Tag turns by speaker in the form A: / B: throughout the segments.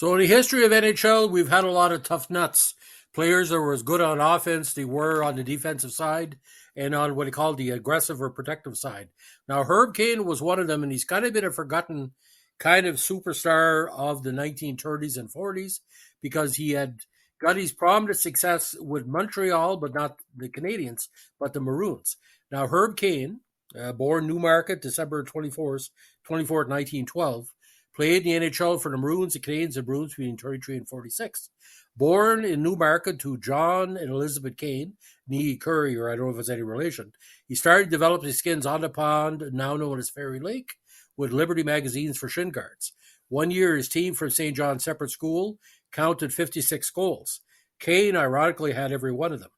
A: So in the history of NHL, we've had a lot of tough nuts. Players that were as good on offense, they were on the defensive side and on what he called the aggressive or protective side. Now, Herb Kane was one of them, and he's kind of been a forgotten kind of superstar of the 1930s and 40s because he had got his prominent success with Montreal, but not the Canadiens, but the Maroons. Now, Herb Kane, born Newmarket, December 24th, 1912, played in the NHL for the Maroons, the Canadiens, and Bruins between 33 and 46. Born in Newmarket to John and Elizabeth Kane, Nee Curry, or I don't know if it's any relation, he started developing his skins on the pond, now known as Fairy Lake, with Liberty magazines for shin guards. One year, his team from St. John's Separate School counted 56 goals. Kane, ironically, had every one of them.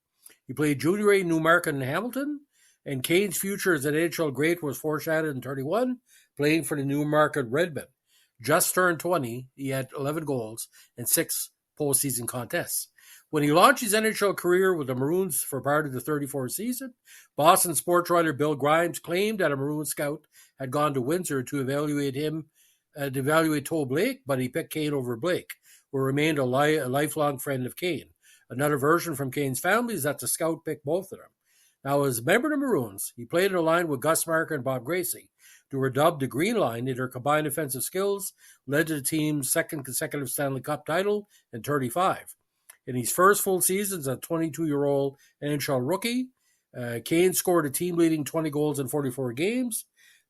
A: He played junior A in Newmarket and Hamilton, and Kane's future as an NHL great was foreshadowed in 31, playing for the Newmarket Redmen. Just turned 20, he had 11 goals and 6 postseason contests. When he launched his NHL career with the Maroons for part of the 34 season, Boston sports writer Bill Grimes claimed that a Maroon scout had gone to Windsor to evaluate Toe Blake, but he picked Kane over Blake, who remained a lifelong friend of Kane. Another version from Kane's family is that the scout picked both of them. Now, as a member of the Maroons, he played in a line with Gus Marker and Bob Gracie. They were dubbed the Green Line, and their combined offensive skills led to the team's second consecutive Stanley Cup title in 35. In his first full season as a 22-year-old NHL rookie, Kane scored a team-leading 20 goals in 44 games.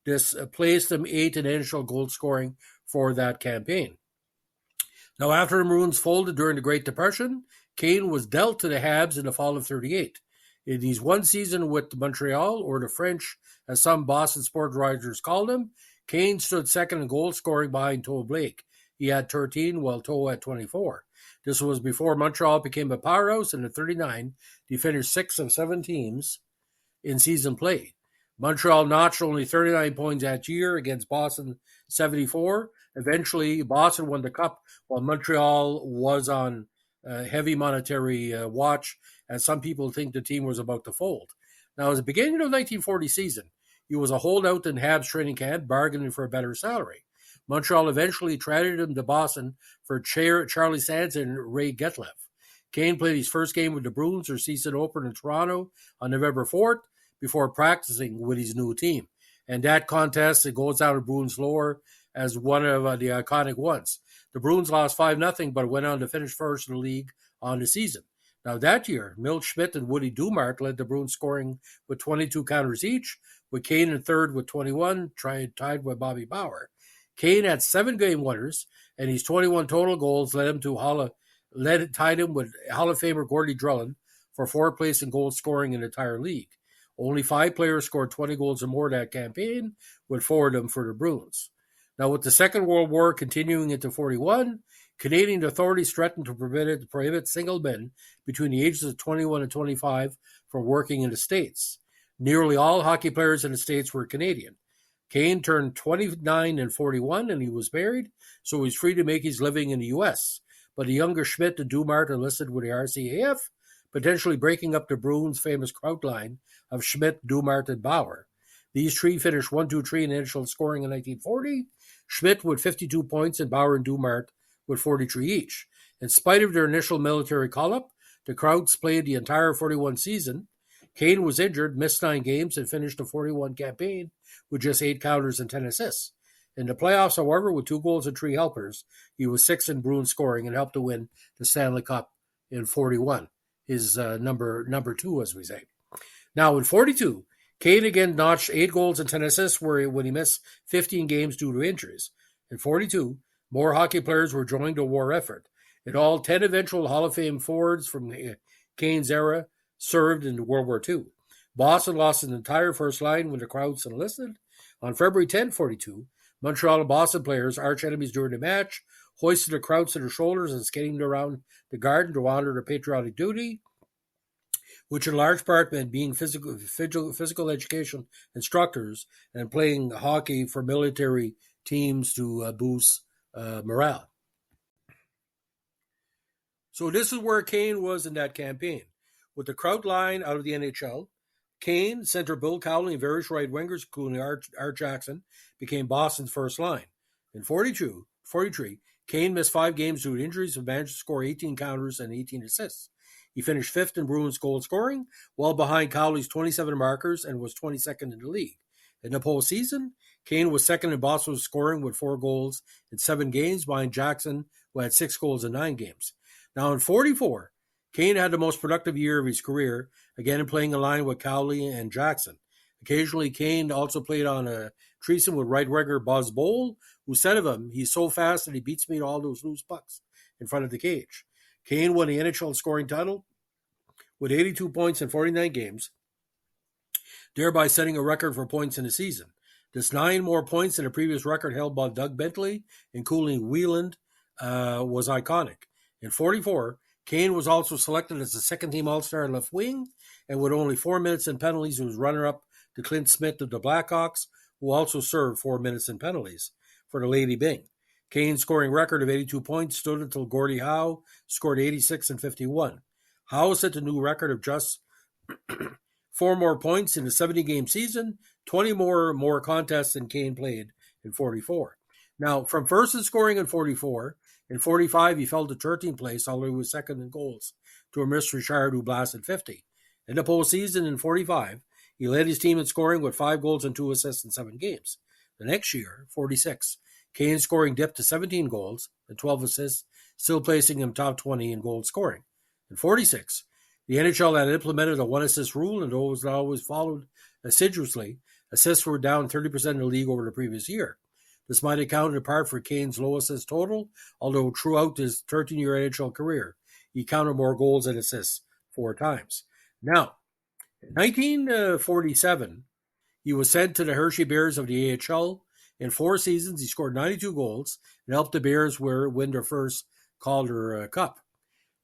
A: This placed him 8th in NHL goal scoring for that campaign. Now, after the Maroons folded during the Great Depression, Kane was dealt to the Habs in the fall of 38. In his one season with Montreal, or the French, as some Boston sports writers called him, Kane stood second in goal scoring behind Toe Blake. He had 13, while Toe had 24. This was before Montreal became a powerhouse, and in 39, he finished 6th of 7 teams in season play. Montreal notched only 39 points that year against Boston 74. Eventually, Boston won the Cup, while Montreal was on heavy monetary watch, and some people think the team was about to fold. Now, at the beginning of the 1940 season, he was a holdout in Habs training camp, bargaining for a better salary. Montreal eventually traded him to Boston for Charlie Sands and Ray Getzlaf. Kane played his first game with the Bruins, their season opener in Toronto, on November 4th, before practicing with his new team. And that contest, it goes down to Bruins lore as one of the iconic ones. The Bruins lost 5-0, but went on to finish first in the league on the season. Now, that year, Milt Schmidt and Woody Dumart led the Bruins scoring with 22 counters each, with Kane in third with 21, tied with Bobby Bauer. Kane had 7 game winners, and his 21 total goals tied him with Hall of Famer Gordie Drellin for 4th place in goal scoring in the entire league. Only 5 players scored 20 goals or more that campaign, with 4 of them for the Bruins. Now, with the Second World War continuing into 41, Canadian authorities threatened to prohibit single men between the ages of 21 and 25 from working in the States. Nearly all hockey players in the States were Canadian. Kane turned 29 and 41, and he was married, so he was free to make his living in the U.S. But the younger Schmidt and Dumart enlisted with the RCAF, potentially breaking up the Bruins' famous Kraut line of Schmidt, Dumart, and Bauer. These three finished 1-2-3 in initial scoring in 1940, Schmidt with 52 points and Bauer and Dumart with 43 each. In spite of their initial military call-up, the Krauts played the entire 41 season. Kane was injured, missed 9 games, and finished the 41 campaign with just 8 counters and 10 assists. In the playoffs, however, with 2 goals and 3 helpers, he was 6th in Bruins scoring and helped to win the Stanley Cup in 41, his number 2, as we say. Now, in 42, Kane again notched 8 goals and 10 assists when he missed 15 games due to injuries. In 42, more hockey players were joining the war effort. In all, 10 eventual Hall of Fame forwards from Kane's era served in World War II. Boston lost an entire first line when the Krauts enlisted. On February 10, 42, Montreal and Boston players, arch enemies during the match, hoisted the Krauts to their shoulders and skated around the garden to honor their patriotic duty, which in large part meant being physical education instructors and playing hockey for military teams to boost morale. So this is where Kane was in that campaign. With the Kraut line out of the NHL, Kane, center Bill Cowley, and various right wingers, including Art Jackson, became Boston's first line. In 43, Kane missed 5 games due to injuries and managed to score 18 counters and 18 assists. He finished 5th in Bruins goal scoring, well behind Cowley's 27 markers, and was 22nd in the league. In the postseason, Kane was 2nd in Boston scoring with 4 goals in 7 games behind Jackson, who had 6 goals in 9 games. Now in 44, Kane had the most productive year of his career, again playing a line with Cowley and Jackson. Occasionally, Kane also played on a threesome with right winger Buzz Bowl, who said of him, "He's so fast that he beats me to all those loose pucks in front of the cage." Kane won the NHL scoring title with 82 points in 49 games, thereby setting a record for points in a season. That's 9 more points than the previous record held by Doug Bentley, including Wheeland, was iconic. In 44, Kane was also selected as the second-team All-Star left wing, and with only 4 minutes in penalties, he was runner-up to Clint Smith of the Blackhawks, who also served 4 minutes in penalties for the Lady Byng. Kane's scoring record of 82 points stood until Gordie Howe scored 86 and 51. Howe set the new record of just 4 more points in the 70-game season, 20 more contests than Kane played in 44. Now, from first in scoring in 44, in 45 he fell to 13th place, although he was second in goals to Amiss Richard, who blasted 50. In the postseason in 45, he led his team in scoring with 5 goals and 2 assists in 7 games. The next year, 46, Kane's scoring dipped to 17 goals and 12 assists, still placing him top 20 in goal scoring. In 46, the NHL had implemented a 1-assist rule, and though it was not always followed assiduously, assists were down 30% in the league over the previous year. This might account in part for Kane's low assist total, although throughout his 13-year NHL career, he counted more goals and assists 4 times. Now, in 1947, he was sent to the Hershey Bears of the AHL. In 4 seasons, he scored 92 goals and helped the Bears win their first Calder Cup.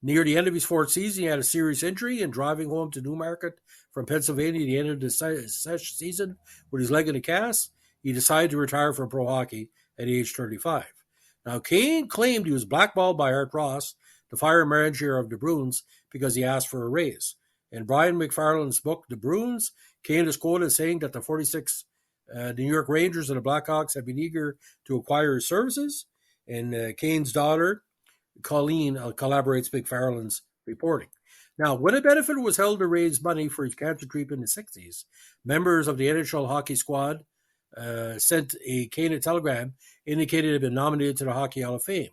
A: Near the end of his 4th season, he had a serious injury, and driving home to Newmarket from Pennsylvania at the end of the season with his leg in a cast, he decided to retire from pro hockey at age 35. Now, Kane claimed he was blackballed by Art Ross, the fire manager of the Bruins, because he asked for a raise. In Brian McFarland's book, The Bruins, Kane is quoted as saying that the 46 New York Rangers and the Blackhawks have been eager to acquire his services, and Kane's daughter, Colleen, collaborates McFarland's reporting. Now, when a benefit was held to raise money for his cancer treatment in the 60s, members of the NHL hockey squad sent a Kane a telegram indicating he had been nominated to the Hockey Hall of Fame.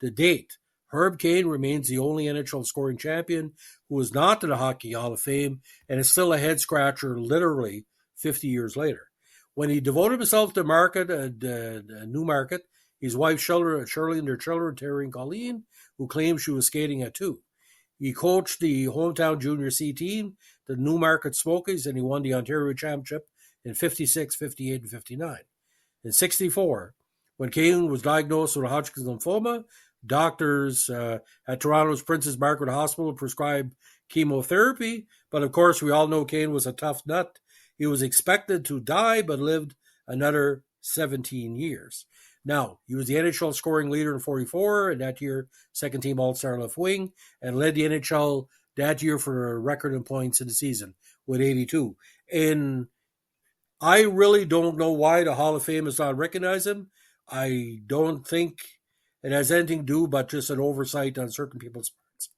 A: To date, Herb Kane remains the only NHL scoring champion who is not to the Hockey Hall of Fame and is still a head-scratcher literally 50 years later. When he devoted himself to Newmarket, his wife Shirley and their children, Terry and Colleen, who claimed she was skating at 2. He coached the hometown Junior C team, the Newmarket Smokies, and he won the Ontario Championship in 56, 58, and 59. In 64, when Kane was diagnosed with Hodgkin's lymphoma, doctors at Toronto's Princess Margaret Hospital prescribed chemotherapy, but of course we all know Kane was a tough nut. He was expected to die, but lived another 17 years. Now, he was the NHL scoring leader in 44, and that year, second-team All-Star left wing, and led the NHL that year for a record in points in the season with 82. And I really don't know why the Hall of Fame has not recognized him. I don't think it has anything to do but just an oversight on certain people's parts.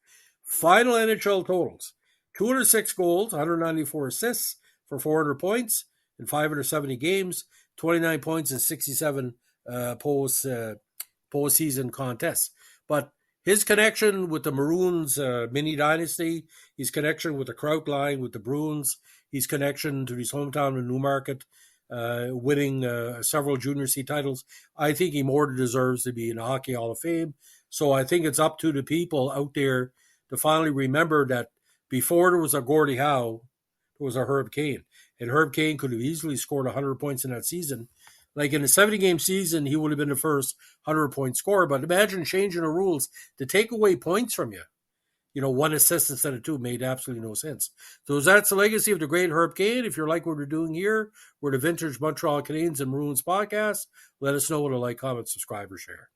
A: Final NHL totals: 206 goals, 194 assists for 400 points in 570 games, 29 points in 67 postseason contests. But his connection with the Maroons mini dynasty, his connection with the Kraut line with the Bruins, his connection to his hometown in Newmarket, winning several Junior C titles, I think he more deserves to be in the Hockey Hall of Fame. So I think it's up to the people out there to finally remember that before there was a Gordie Howe, there was a Herb Kane. And Herb Kane could have easily scored 100 points in that season. Like in a 70-game season, he would have been the first 100-point scorer. But imagine changing the rules to take away points from you. 1 assist instead of 2 made absolutely no sense. So that's the legacy of the great Herb Kane. If you like what we're doing here, we're the Vintage Montreal Canadiens and Maroons podcast. Let us know what to like, comment, subscribe, or share.